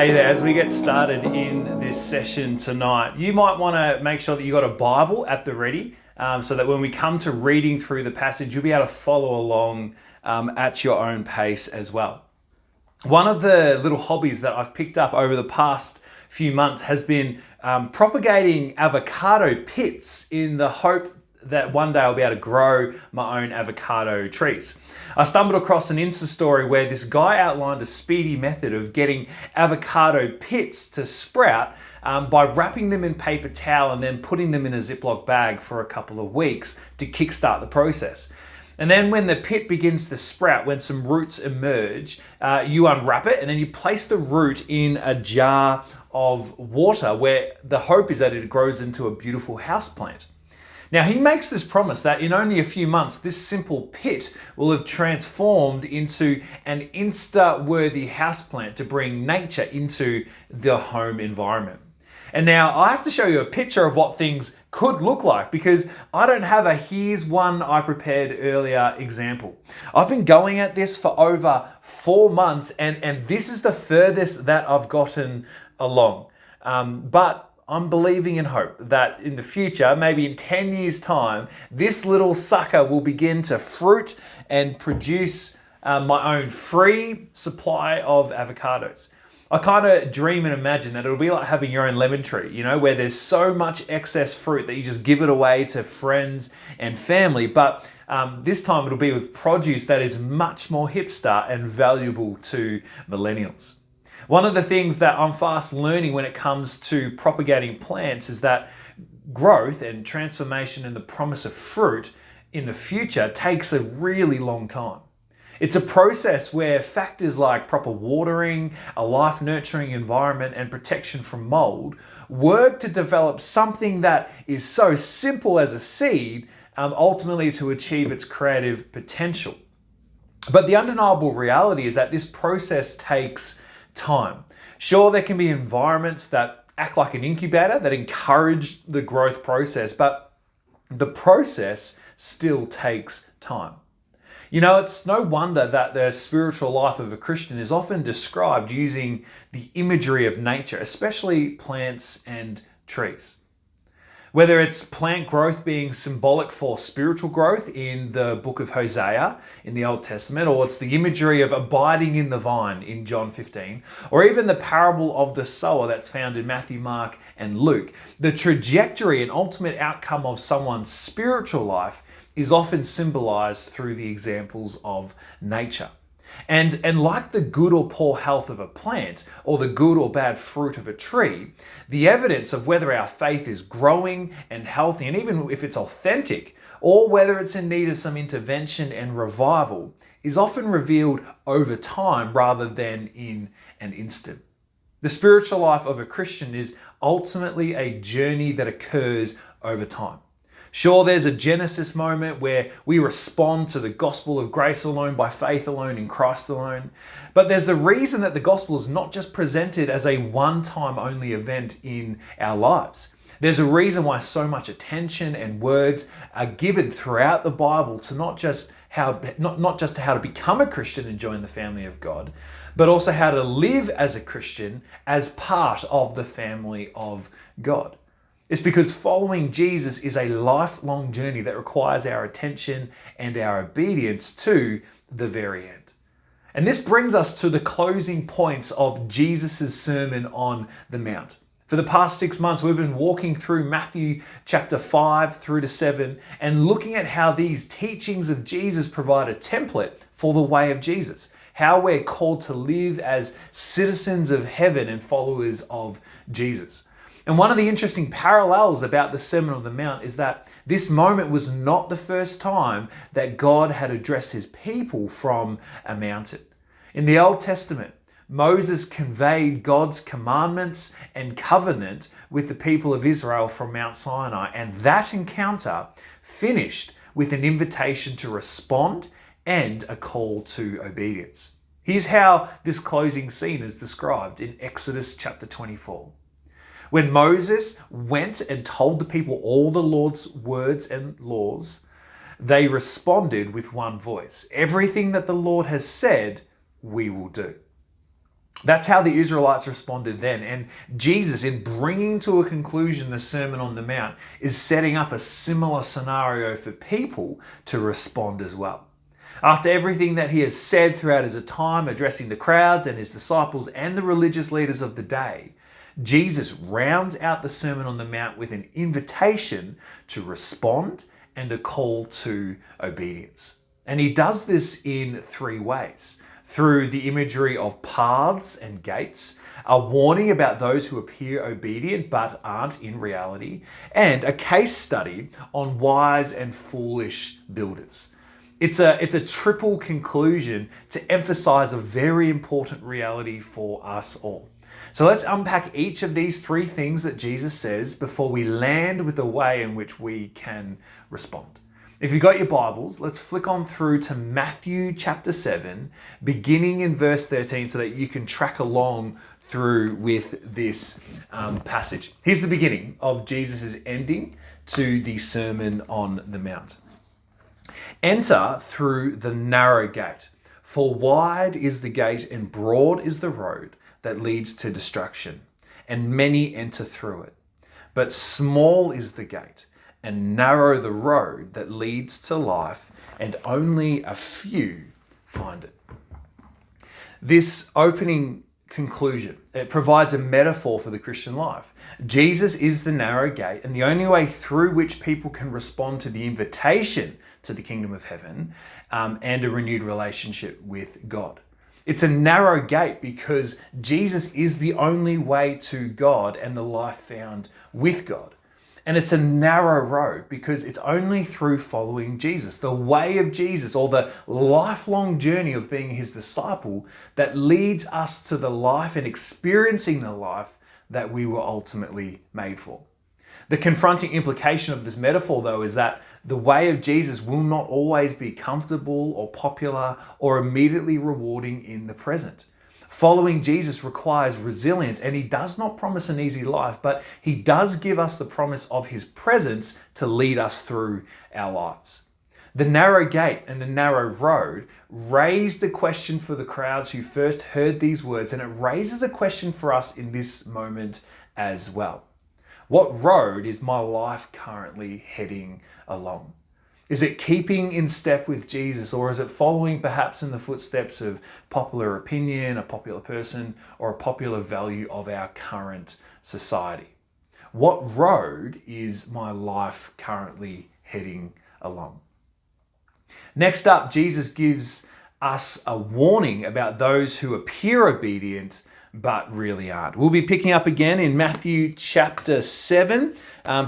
Hey there, as we get started in this session tonight, you might want to make sure that you've got a Bible at the ready so that when we come to reading through the passage, you'll be able to follow along at your own pace as well. One of the little hobbies that I've picked up over the past few months has been propagating avocado pits in the hope that one day I'll be able to grow my own avocado trees. I stumbled across an Insta story where this guy outlined a speedy method of getting avocado pits to sprout by wrapping them in paper towel and then putting them in a Ziploc bag for a couple of weeks to kickstart the process. And then when the pit begins to sprout, when some roots emerge, you unwrap it and then you place the root in a jar of water where the hope is that it grows into a beautiful houseplant. Now, he makes this promise that in only a few months, this simple pit will have transformed into an Insta-worthy houseplant to bring nature into the home environment. And now I have to show you a picture of what things could look like because I don't have a here's one I prepared earlier example. I've been going at this for over 4 months and this is the furthest that I've gotten along. But I'm believing in hope that in the future, maybe in 10 years' time, this little sucker will begin to fruit and produce my own free supply of avocados. I kind of dream and imagine that it'll be like having your own lemon tree, you know, where there's so much excess fruit that you just give it away to friends and family. But this time it'll be with produce that is much more hipster and valuable to millennials. One of the things that I'm fast learning when it comes to propagating plants is that growth and transformation and the promise of fruit in the future takes a really long time. It's a process where factors like proper watering, a life-nurturing environment, and protection from mold work to develop something that is so simple as a seed, ultimately to achieve its creative potential. But the undeniable reality is that this process takes time. Sure, there can be environments that act like an incubator that encourage the growth process, but the process still takes time. You know, it's no wonder that the spiritual life of a Christian is often described using the imagery of nature, especially plants and trees. Whether it's plant growth being symbolic for spiritual growth in the book of Hosea in the Old Testament, or it's the imagery of abiding in the vine in John 15, or even the parable of the sower that's found in Matthew, Mark, and Luke, the trajectory and ultimate outcome of someone's spiritual life is often symbolized through the examples of nature. And like the good or poor health of a plant or the good or bad fruit of a tree, the evidence of whether our faith is growing and healthy, and even if it's authentic, or whether it's in need of some intervention and revival, is often revealed over time rather than in an instant. The spiritual life of a Christian is ultimately a journey that occurs over time. Sure, there's a Genesis moment where we respond to the gospel of grace alone, by faith alone, in Christ alone. But there's a reason that the gospel is not just presented as a one-time only event in our lives. There's a reason why so much attention and words are given throughout the Bible to not just how to become a Christian and join the family of God, but also how to live as a Christian as part of the family of God. It's because following Jesus is a lifelong journey that requires our attention and our obedience to the very end. And this brings us to the closing points of Jesus' Sermon on the Mount. For the past 6 months, we've been walking through Matthew chapter 5 through to 7 and looking at how these teachings of Jesus provide a template for the way of Jesus, how we're called to live as citizens of heaven and followers of Jesus. And one of the interesting parallels about the Sermon on the Mount is that this moment was not the first time that God had addressed his people from a mountain. In the Old Testament, Moses conveyed God's commandments and covenant with the people of Israel from Mount Sinai, and that encounter finished with an invitation to respond and a call to obedience. Here's how this closing scene is described in Exodus chapter 24. When Moses went and told the people all the Lord's words and laws, they responded with one voice. Everything that the Lord has said, we will do. That's how the Israelites responded then. And Jesus, in bringing to a conclusion the Sermon on the Mount, is setting up a similar scenario for people to respond as well. After everything that he has said throughout his time, addressing the crowds and his disciples and the religious leaders of the day, Jesus rounds out the Sermon on the Mount with an invitation to respond and a call to obedience. And he does this in three ways: through the imagery of paths and gates, a warning about those who appear obedient but aren't in reality, and a case study on wise and foolish builders. It's a triple conclusion to emphasize a very important reality for us all. So let's unpack each of these three things that Jesus says before we land with the way in which we can respond. If you've got your Bibles, let's flick on through to Matthew chapter 7, beginning in verse 13, so that you can track along through with this passage. Here's the beginning of Jesus' ending to the Sermon on the Mount. Enter through the narrow gate, for wide is the gate and broad is the road that leads to destruction, and many enter through it. But small is the gate and narrow the road that leads to life, and only a few find it. This opening conclusion, it provides a metaphor for the Christian life. Jesus is the narrow gate, and the only way through which people can respond to the invitation to the kingdom of heaven and a renewed relationship with God. It's a narrow gate because Jesus is the only way to God and the life found with God. And it's a narrow road because it's only through following Jesus, the way of Jesus, or the lifelong journey of being his disciple, that leads us to the life and experiencing the life that we were ultimately made for. The confronting implication of this metaphor, though, is that the way of Jesus will not always be comfortable or popular or immediately rewarding in the present. Following Jesus requires resilience, and he does not promise an easy life, but he does give us the promise of his presence to lead us through our lives. The narrow gate and the narrow road raised the question for the crowds who first heard these words, and it raises a question for us in this moment as well. What road is my life currently heading along? Is it keeping in step with Jesus, or is it following perhaps in the footsteps of popular opinion, a popular person, or a popular value of our current society? What road is my life currently heading along? Next up, Jesus gives us a warning about those who appear obedient but really aren't. We'll be picking up again in Matthew chapter 7,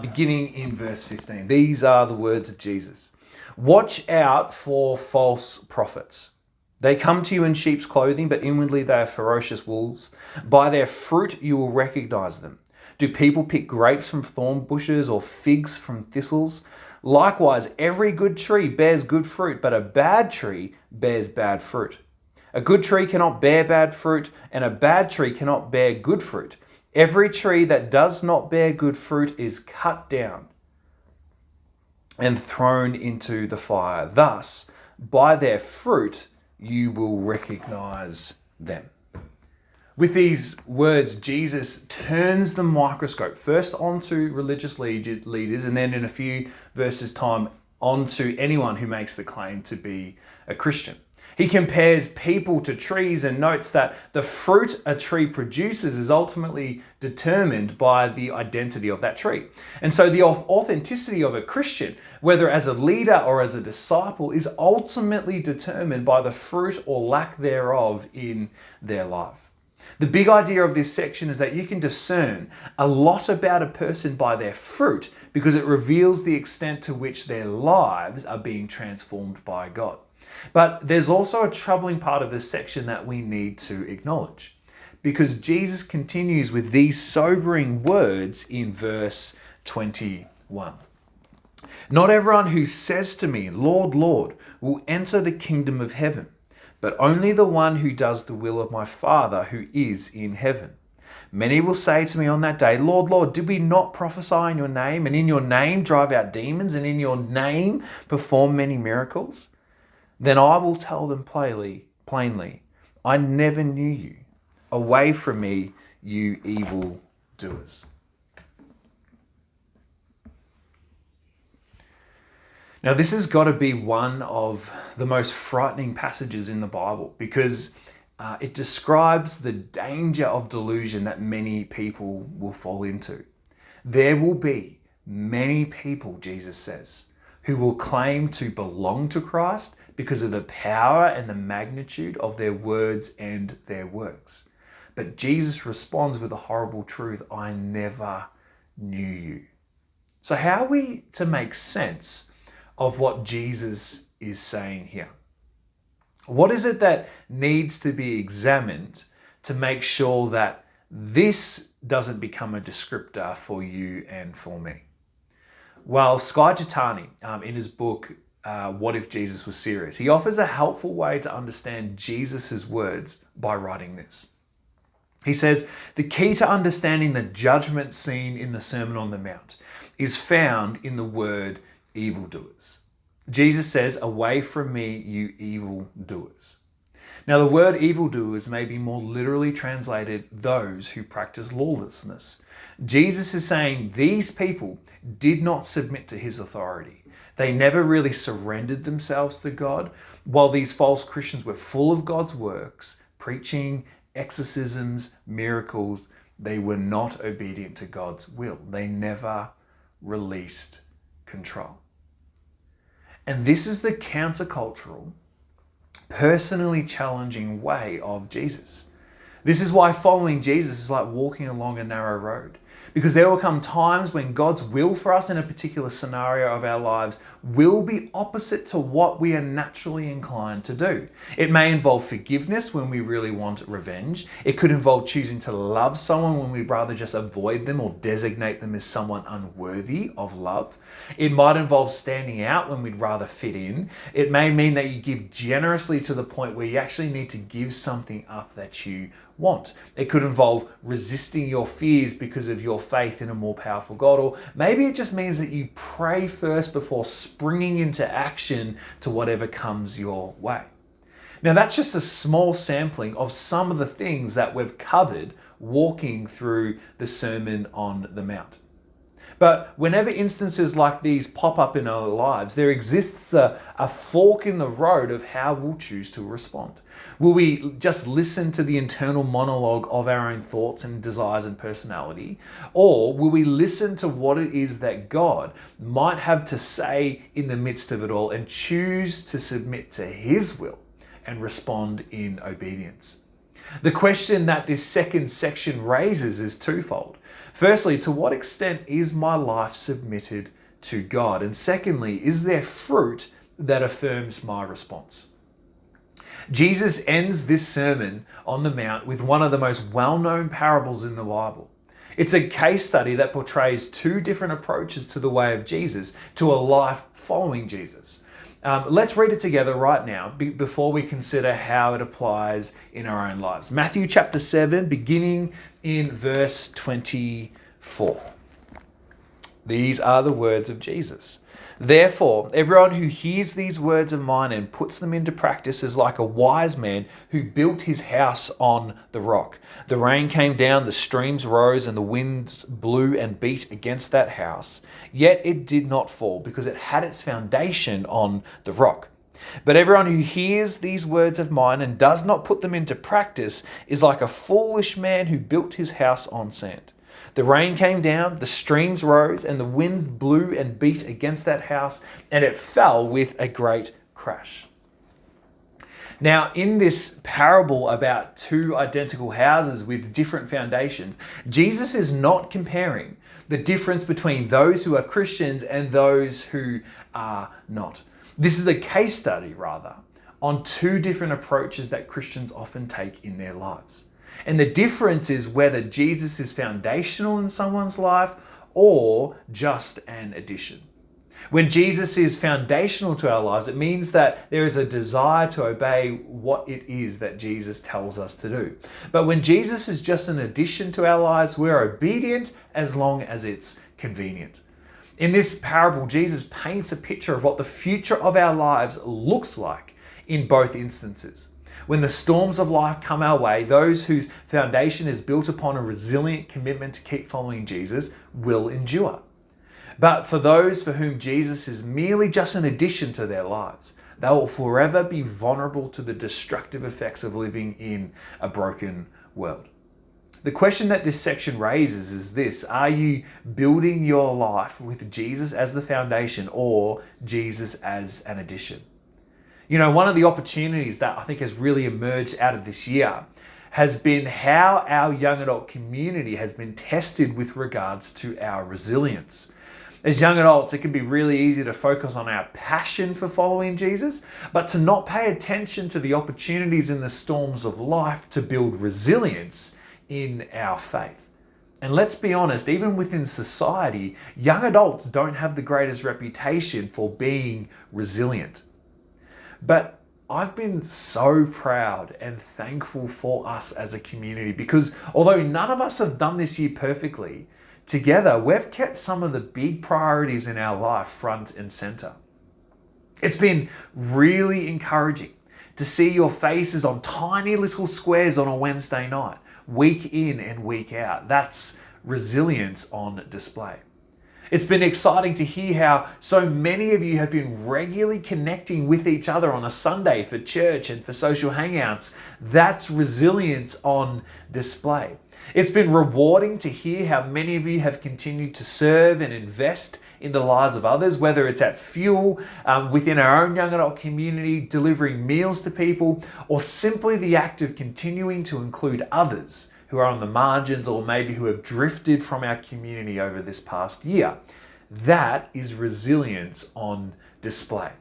beginning in verse 15. These are the words of Jesus. Watch out for false prophets. They come to you in sheep's clothing, but inwardly they are ferocious wolves. By their fruit you will recognize them. Do people pick grapes from thorn bushes or figs from thistles? Likewise, every good tree bears good fruit, but a bad tree bears bad fruit. A good tree cannot bear bad fruit, and a bad tree cannot bear good fruit. Every tree that does not bear good fruit is cut down and thrown into the fire. Thus, by their fruit, you will recognize them. With these words, Jesus turns the microscope first onto religious leaders, and then in a few verses' time onto anyone who makes the claim to be a Christian. He compares people to trees and notes that the fruit a tree produces is ultimately determined by the identity of that tree. And so the authenticity of a Christian, whether as a leader or as a disciple, is ultimately determined by the fruit or lack thereof in their life. The big idea of this section is that you can discern a lot about a person by their fruit because it reveals the extent to which their lives are being transformed by God. But there's also a troubling part of this section that we need to acknowledge, because Jesus continues with these sobering words in verse 21. Not everyone who says to me, Lord, Lord, will enter the kingdom of heaven, but only the one who does the will of my Father who is in heaven. Many will say to me on that day, Lord, Lord, did we not prophesy in your name, and in your name drive out demons, and in your name perform many miracles? Then I will tell them plainly, I never knew you. Away from me, you evil doers. Now, this has got to be one of the most frightening passages in the Bible because it describes the danger of delusion that many people will fall into. There will be many people, Jesus says, who will claim to belong to Christ because of the power and the magnitude of their words and their works. But Jesus responds with a horrible truth: I never knew you. So how are we to make sense of what Jesus is saying here? What is it that needs to be examined to make sure that this doesn't become a descriptor for you and for me? Well, Skye Jethani, in his book, What If Jesus Was Serious, he offers a helpful way to understand Jesus' words by writing this. He says, the key to understanding the judgment scene in the Sermon on the Mount is found in the word evildoers. Jesus says, away from me, you evildoers. Now, the word evildoers may be more literally translated those who practice lawlessness. Jesus is saying these people did not submit to his authority. They never really surrendered themselves to God. While these false Christians were full of God's works, preaching, exorcisms, miracles, they were not obedient to God's will. They never released control. And this is the countercultural, personally challenging way of Jesus. This is why following Jesus is like walking along a narrow road. Because there will come times when God's will for us in a particular scenario of our lives will be opposite to what we are naturally inclined to do. It may involve forgiveness when we really want revenge. It could involve choosing to love someone when we'd rather just avoid them or designate them as someone unworthy of love. It might involve standing out when we'd rather fit in. It may mean that you give generously to the point where you actually need to give something up that you want. It could involve resisting your fears because of your faith in a more powerful God, or maybe it just means that you pray first before springing into action to whatever comes your way. Now, that's just a small sampling of some of the things that we've covered walking through the Sermon on the Mount. But whenever instances like these pop up in our lives, there exists a fork in the road of how we'll choose to respond. Will we just listen to the internal monologue of our own thoughts and desires and personality? Or will we listen to what it is that God might have to say in the midst of it all and choose to submit to his will and respond in obedience? The question that this second section raises is twofold. Firstly, to what extent is my life submitted to God? And secondly, is there fruit that affirms my response? Jesus ends this Sermon on the Mount with one of the most well-known parables in the Bible. It's a case study that portrays two different approaches to the way of Jesus, to a life following Jesus. Let's read it together right now before we consider how it applies in our own lives. Matthew chapter 7, beginning in verse 24. These are the words of Jesus. Therefore, everyone who hears these words of mine and puts them into practice is like a wise man who built his house on the rock. The rain came down, the streams rose, and the winds blew and beat against that house. Yet it did not fall, because it had its foundation on the rock. But everyone who hears these words of mine and does not put them into practice is like a foolish man who built his house on sand. The rain came down, the streams rose, and the winds blew and beat against that house, and it fell with a great crash. Now, in this parable about two identical houses with different foundations, Jesus is not comparing the difference between those who are Christians and those who are not. This is a case study, rather, on two different approaches that Christians often take in their lives. And the difference is whether Jesus is foundational in someone's life or just an addition. When Jesus is foundational to our lives, it means that there is a desire to obey what it is that Jesus tells us to do. But when Jesus is just an addition to our lives, we're obedient as long as it's convenient. In this parable, Jesus paints a picture of what the future of our lives looks like in both instances. When the storms of life come our way, those whose foundation is built upon a resilient commitment to keep following Jesus will endure. But for those for whom Jesus is merely just an addition to their lives, they will forever be vulnerable to the destructive effects of living in a broken world. The question that this section raises is this: are you building your life with Jesus as the foundation or Jesus as an addition? You know, one of the opportunities that I think has really emerged out of this year has been how our young adult community has been tested with regards to our resilience. As young adults, it can be really easy to focus on our passion for following Jesus, but to not pay attention to the opportunities in the storms of life to build resilience in our faith. And let's be honest, even within society, young adults don't have the greatest reputation for being resilient. But I've been so proud and thankful for us as a community because although none of us have done this year perfectly, together we've kept some of the big priorities in our life front and center. It's been really encouraging to see your faces on tiny little squares on a Wednesday night, week in and week out. That's resilience on display. It's been exciting to hear how so many of you have been regularly connecting with each other on a Sunday for church and for social hangouts. That's resilience on display. It's been rewarding to hear how many of you have continued to serve and invest in the lives of others, whether it's at Fuel, within our own young adult community, delivering meals to people, or simply the act of continuing to include others who are on the margins or maybe who have drifted from our community over this past year. That is resilience on display.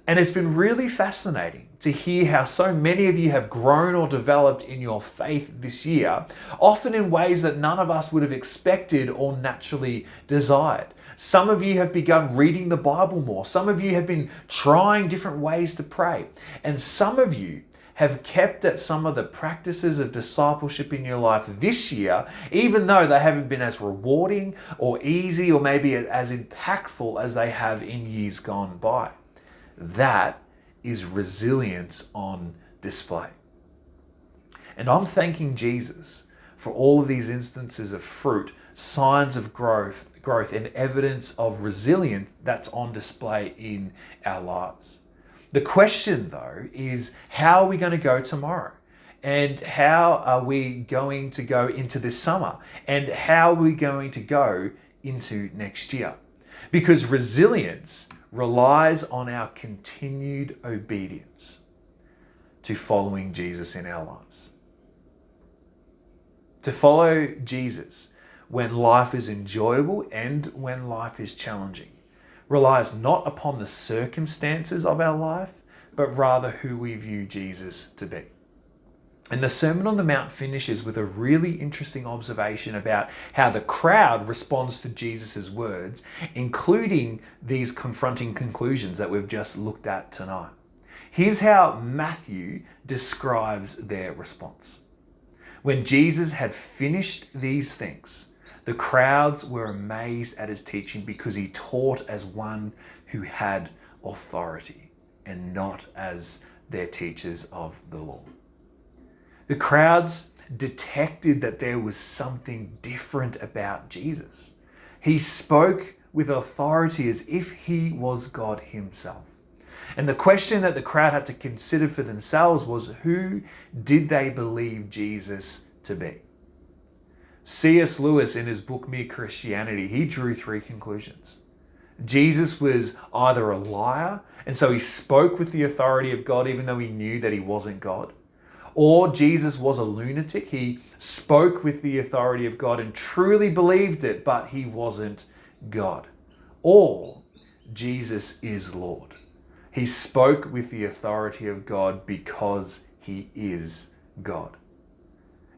And it's been really fascinating to hear how so many of you have grown or developed in your faith this year, often in ways that none of us would have expected or naturally desired. Some of you have begun reading the Bible more. Some of you have been trying different ways to pray. And some of you have kept at some of the practices of discipleship in your life this year, even though they haven't been as rewarding or easy or maybe as impactful as they have in years gone by. That is resilience on display. And I'm thanking Jesus for all of these instances of fruit, signs of growth and evidence of resilience that's on display in our lives. The question, though, is how are we going to go tomorrow? And how are we going to go into this summer? And how are we going to go into next year? Because resilience relies on our continued obedience to following Jesus in our lives. To follow Jesus when life is enjoyable and when life is challenging relies not upon the circumstances of our life, but rather who we view Jesus to be. And the Sermon on the Mount finishes with a really interesting observation about how the crowd responds to Jesus' words, including these confronting conclusions that we've just looked at tonight. Here's how Matthew describes their response. When Jesus had finished these things, the crowds were amazed at his teaching because he taught as one who had authority and not as their teachers of the law. The crowds detected that there was something different about Jesus. He spoke with authority as if he was God himself. And the question that the crowd had to consider for themselves was, who did they believe Jesus to be? C.S. Lewis, in his book Mere Christianity, he drew three conclusions. Jesus was either a liar, and so he spoke with the authority of God even though he knew that he wasn't God. Or Jesus was a lunatic. He spoke with the authority of God and truly believed it, but he wasn't God. Or Jesus is Lord. He spoke with the authority of God because he is God.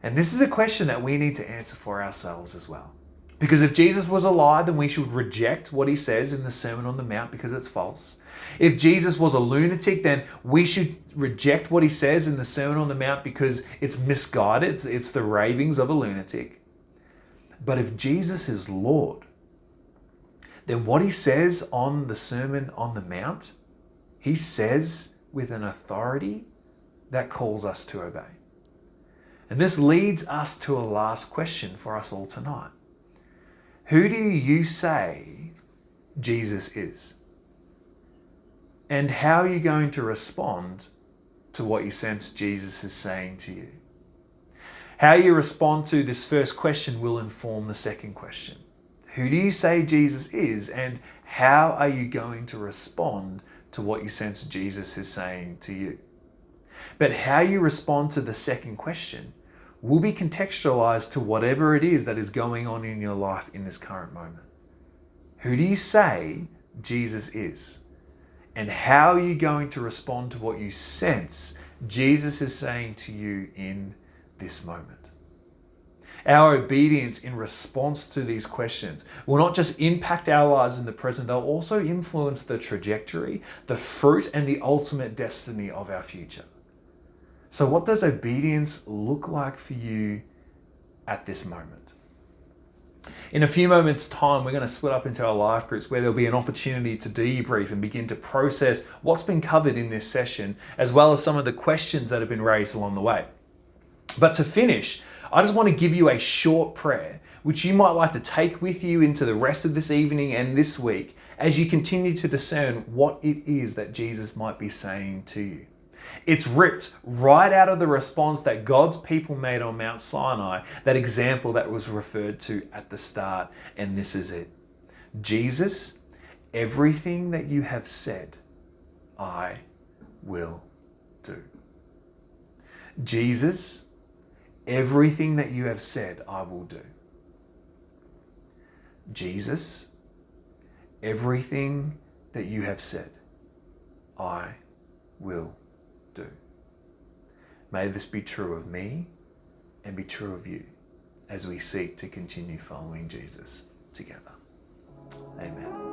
And this is a question that we need to answer for ourselves as well. Because if Jesus was a lie, then we should reject what he says in the Sermon on the Mount because it's false. If Jesus was a lunatic, then we should reject what he says in the Sermon on the Mount because it's misguided. It's the ravings of a lunatic. But if Jesus is Lord, then what he says on the Sermon on the Mount, he says with an authority that calls us to obey? And this leads us to a last question for us all tonight. Who do you say Jesus is? And how are you going to respond to what you sense Jesus is saying to you? How you respond to this first question will inform the second question. Who do you say Jesus is, and how are you going to respond to what you sense Jesus is saying to you? But how you respond to the second question will be contextualized to whatever it is that is going on in your life in this current moment. Who do you say Jesus is? And how are you going to respond to what you sense Jesus is saying to you in this moment? Our obedience in response to these questions will not just impact our lives in the present, they'll also influence the trajectory, the fruit, and the ultimate destiny of our future. So what does obedience look like for you at this moment? In a few moments' time, we're going to split up into our life groups where there'll be an opportunity to debrief and begin to process what's been covered in this session, as well as some of the questions that have been raised along the way. But to finish, I just want to give you a short prayer, which you might like to take with you into the rest of this evening and this week as you continue to discern what it is that Jesus might be saying to you. It's ripped right out of the response that God's people made on Mount Sinai, that example that was referred to at the start, and this is it. Jesus, everything that you have said, I will do. Jesus, everything that you have said, I will do. Jesus, everything that you have said, I will do. May this be true of me and be true of you as we seek to continue following Jesus together. Amen.